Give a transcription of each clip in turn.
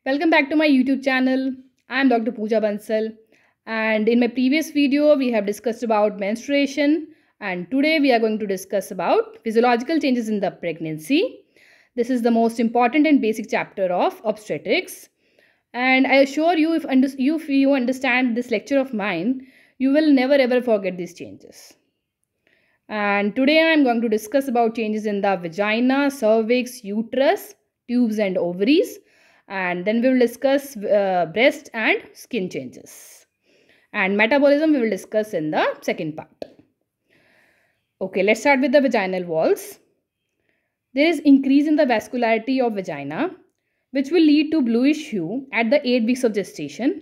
Welcome back to my YouTube channel. I am Dr. Pooja Bansal, and in my previous video we have discussed about menstruation, and today we are going to discuss about physiological changes in the pregnancy. This is the most important and basic chapter of obstetrics, and I assure you if you understand this lecture of mine, you will never ever forget these changes. And today I am going to discuss about changes in the vagina, cervix, uterus, tubes and ovaries, and then we will discuss breast and skin changes, and metabolism we will discuss in the second part. Okay, let's start with the vaginal walls. There is increase in the vascularity of vagina, which will lead to bluish hue at the 8 weeks of gestation.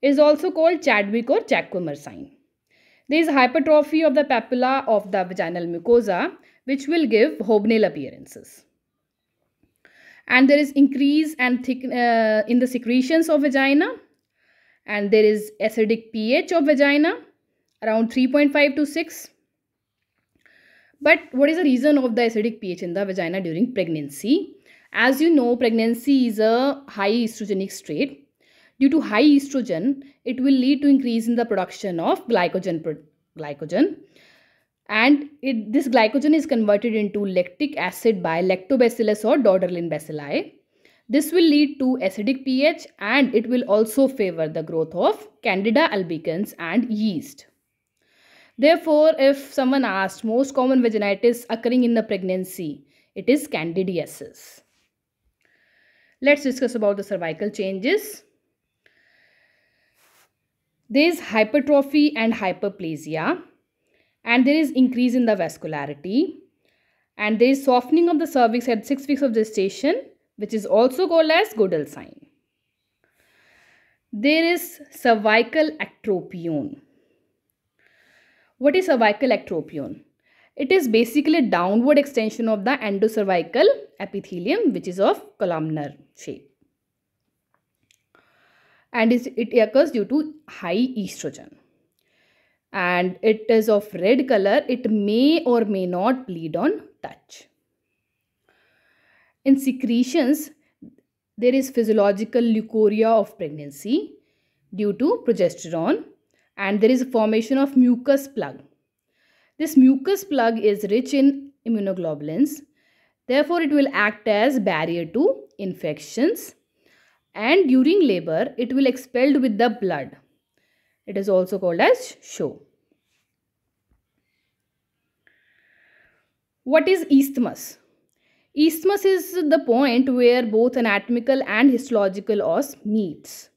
It is also called Chadwick or Jaquemer sign. There is hypertrophy of the papilla of the vaginal mucosa, which will give hobnail appearances. And there is increase and in the secretions of vagina, and there is acidic pH of vagina around 3.5 to 6. But what is the reason of the acidic pH in the vagina during pregnancy? As you know, pregnancy is a high estrogenic state. Due to high estrogen, it will lead to increase in the production of glycogen, and this glycogen is converted into lactic acid by lactobacillus or Dodderlin bacilli. This will lead to acidic pH, and it will also favor the growth of Candida albicans and yeast. Therefore, if someone asked most common vaginitis occurring in the pregnancy, it is candidiasis. Let's discuss about the cervical changes. There is hypertrophy and hyperplasia, and there is increase in the vascularity, and there is softening of the cervix at 6 weeks of gestation, which is also called as Gödel sign. There is cervical ectropion. What is cervical ectropion? It is basically a downward extension of the endocervical epithelium, which is of columnar shape, and it occurs due to high estrogen, and it is of red color. It may or may not bleed on touch. In secretions, there is physiological leukorrhea of pregnancy due to progesterone, and there is a formation of mucus plug. This mucus plug is rich in immunoglobulins. Therefore, it will act as barrier to infections, and during labor it will expelled with the blood. It is also called as show. What is isthmus? Isthmus is the point where both anatomical and histological os meets,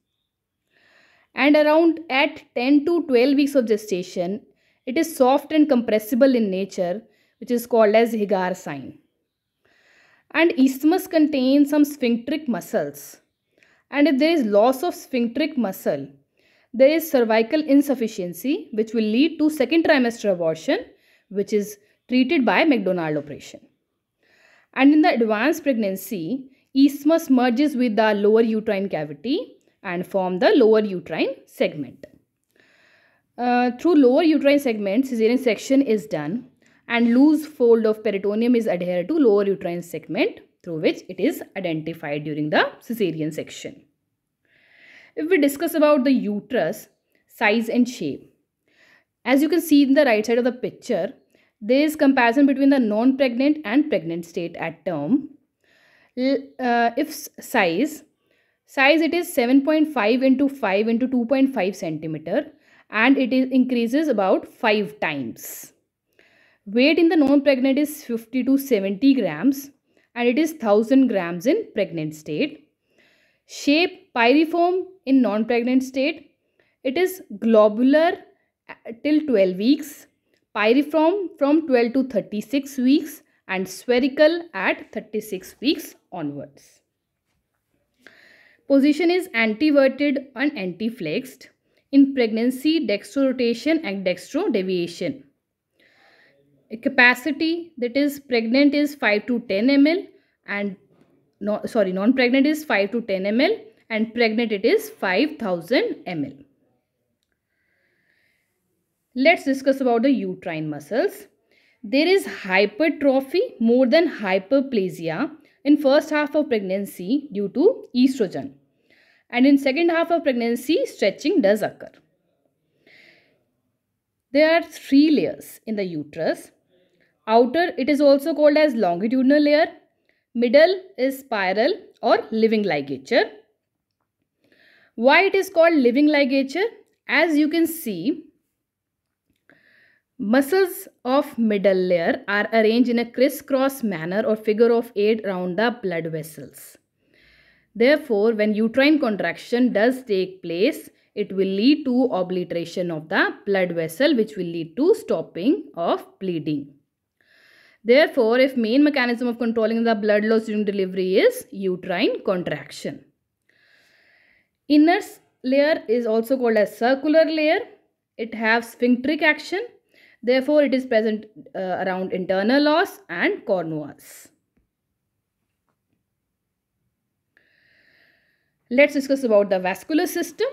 and around at 10 to 12 weeks of gestation it is soft and compressible in nature, which is called as Higar sign. And isthmus contains some sphincteric muscles, and if there is loss of sphincteric muscle, there is cervical insufficiency, which will lead to second trimester abortion, which is treated by McDonald operation. And in the advanced pregnancy, isthmus merges with the lower uterine cavity and form the lower uterine segment. Through lower uterine segment, cesarean section is done, and loose fold of peritoneum is adhered to lower uterine segment, through which it is identified during the cesarean section. If we discuss about the uterus, size and shape, as you can see in the right side of the picture, there is comparison between the non-pregnant and pregnant state at term. If size it is 7.5 into 5 into 2.5 centimeter, and it increases about 5 times. Weight in the non-pregnant is 50 to 70 grams, and it is 1000 grams in pregnant state. Shape pyriform in non-pregnant state. It is globular till 12 weeks, pyriform from 12 to 36 weeks, and spherical at 36 weeks onwards. Position is anteverted and anteflexed. In pregnancy, dextrorotation and dextrodeviation. Capacity, that is pregnant is 5 to 10 ml, and non-pregnant is 5 to 10 ml, and pregnant it is 5000 ml. Let's discuss about the uterine muscles. There is hypertrophy more than hyperplasia in first half of pregnancy due to estrogen. And in second half of pregnancy, stretching does occur. There are three layers in the uterus. Outer, it is also called as longitudinal layer. Middle is spiral or living ligature. Why it is called living ligature? As you can see, muscles of middle layer are arranged in a crisscross manner or figure of 8 around the blood vessels. Therefore, when uterine contraction does take place, it will lead to obliteration of the blood vessel, which will lead to stopping of bleeding. Therefore, if main mechanism of controlling the blood loss during delivery is uterine contraction. Inner layer is also called as circular layer. It has sphincteric action. Therefore, it is present around internal os and cornuas. Let's discuss about the vascular system.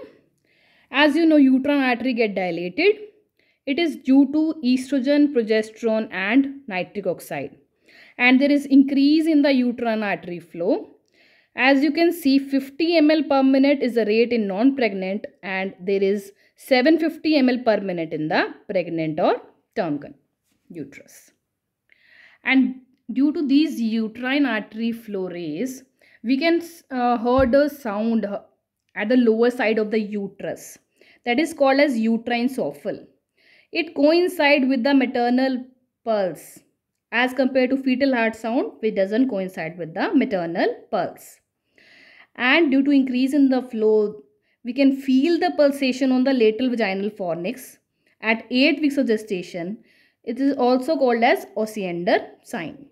As you know, uterine artery get dilated. It is due to estrogen, progesterone and nitric oxide. And there is increase in the uterine artery flow. As you can see, 50 ml per minute is the rate in non-pregnant, and there is 750 ml per minute in the pregnant or term uterus. And due to these uterine artery flow rates, we can heard a sound at the lower side of the uterus. That is called as uterine souffle. It coincides with the maternal pulse as compared to fetal heart sound, which doesn't coincide with the maternal pulse. And due to increase in the flow, we can feel the pulsation on the lateral vaginal fornix at 8 weeks of gestation. It is also called as Osiander sign.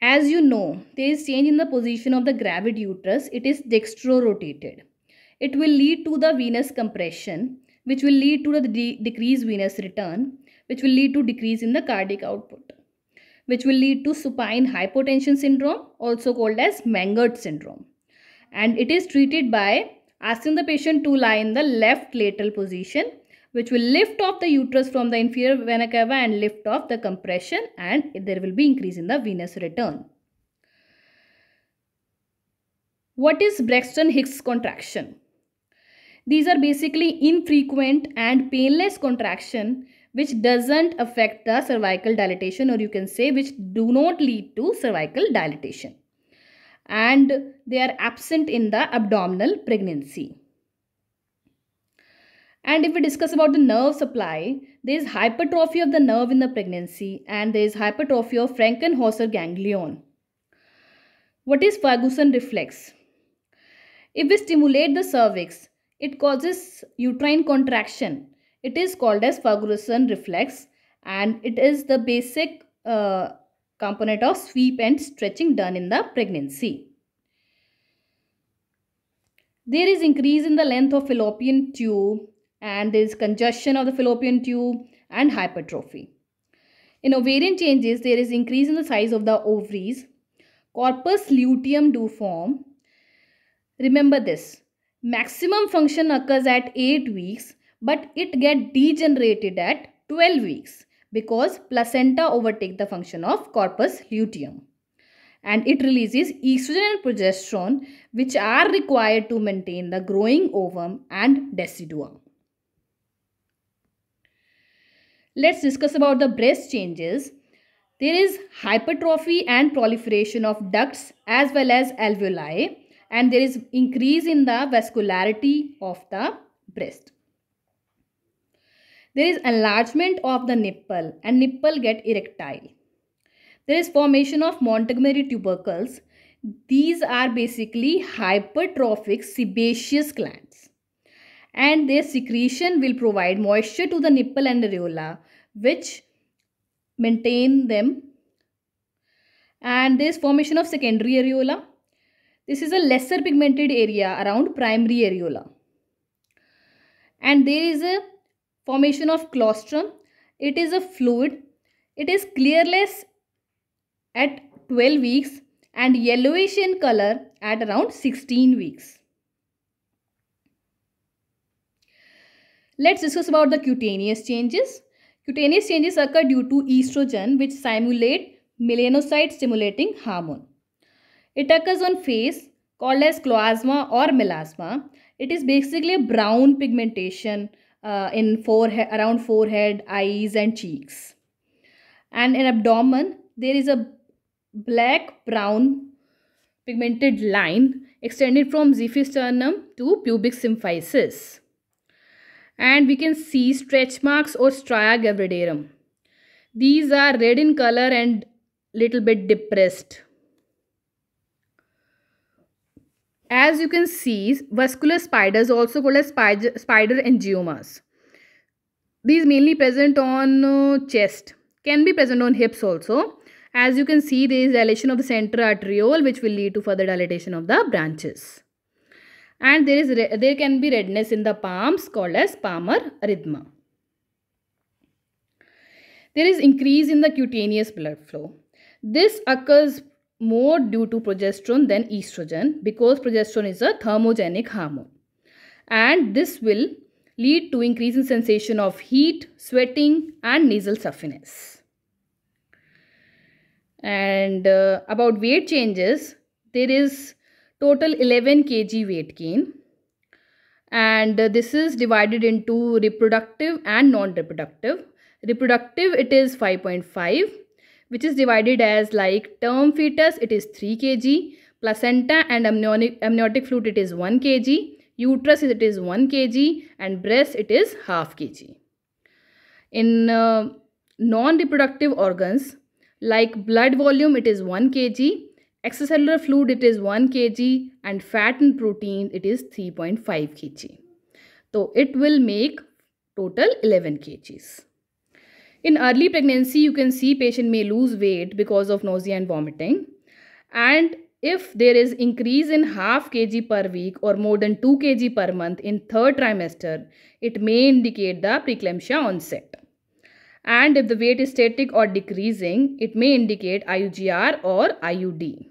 As you know, there is change in the position of the gravid uterus. It is dextro-rotated. It will lead to the venous compression, which will lead to the decreased venous return, which will lead to decrease in the cardiac output, which will lead to supine hypotension syndrome, also called as Mangert syndrome. And it is treated by asking the patient to lie in the left lateral position, which will lift off the uterus from the inferior vena cava and lift off the compression, and there will be increase in the venous return. What is Braxton Hicks contraction? These are basically infrequent and painless contraction which doesn't affect the cervical dilatation, or you can say which do not lead to cervical dilatation, and they are absent in the abdominal pregnancy. And if we discuss about the nerve supply, there is hypertrophy of the nerve in the pregnancy, and there is hypertrophy of Frankenhauser ganglion. What is Ferguson reflex? If we stimulate the cervix, it causes uterine contraction. It is called as Ferguson reflex, and it is the basic component of sweep and stretching done in the pregnancy. There is increase in the length of fallopian tube, and there is congestion of the fallopian tube and hypertrophy. In ovarian changes, there is increase in the size of the ovaries. Corpus luteum do form. Remember this, maximum function occurs at 8 weeks, but it gets degenerated at 12 weeks because placenta overtake the function of corpus luteum, and it releases estrogen and progesterone, which are required to maintain the growing ovum and deciduum. Let's discuss about the breast changes. There is hypertrophy and proliferation of ducts as well as alveoli, and there is increase in the vascularity of the breast. There is enlargement of the nipple, and nipple get erectile. There is formation of Montgomery tubercles. These are basically hypertrophic sebaceous glands, and their secretion will provide moisture to the nipple and areola, which maintain them. And there is formation of secondary areola. This is a lesser pigmented area around primary areola. And there is a formation of claustrum. It is a fluid. It is clearless at 12 weeks and yellowish in color at around 16 weeks. Let's discuss about the cutaneous changes. Cutaneous changes occur due to estrogen, which simulate melanocyte stimulating hormone. It occurs on face called as chloasma or melasma. It is basically a brown pigmentation in forehead, around forehead, eyes and cheeks. And in abdomen, there is a black brown pigmented line extended from xiphisternum to pubic symphysis. And we can see stretch marks or stria gravidarum. These are red in color and little bit depressed. As you can see, vascular spiders, also called as spider angiomas. These mainly present on chest, can be present on hips also. As you can see, there is dilation of the central arteriole which will lead to further dilatation of the branches. And there can be redness in the palms called as palmar erythema. There is increase in the cutaneous blood flow. This occurs more due to progesterone than estrogen because progesterone is a thermogenic hormone. And this will lead to increase in sensation of heat, sweating and nasal stuffiness. And about weight changes, there is total 11 kg weight gain. And this is divided into reproductive and non-reproductive. Reproductive, it is 5.5, which is divided as like term fetus, it is 3 kg, placenta and amniotic fluid, it is 1 kg, uterus, it is 1 kg, and breast, it is half kg. In non-reproductive organs, like blood volume, it is 1 kg, extracellular fluid, it is 1 kg, and fat and protein, it is 3.5 kg. So it will make total 11 kgs. In early pregnancy, you can see patient may lose weight because of nausea and vomiting. And if there is increase in half kg per week or more than 2 kg per month in third trimester, it may indicate the preeclampsia onset. And if the weight is static or decreasing, it may indicate IUGR or IUD.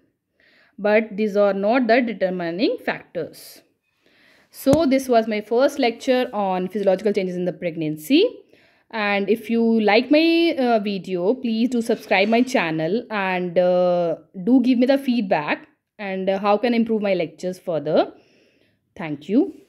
But these are not the determining factors. So this was my first lecture on physiological changes in the pregnancy. And if you like my video, please do subscribe my channel and do give me the feedback and how can I improve my lectures further. Thank you.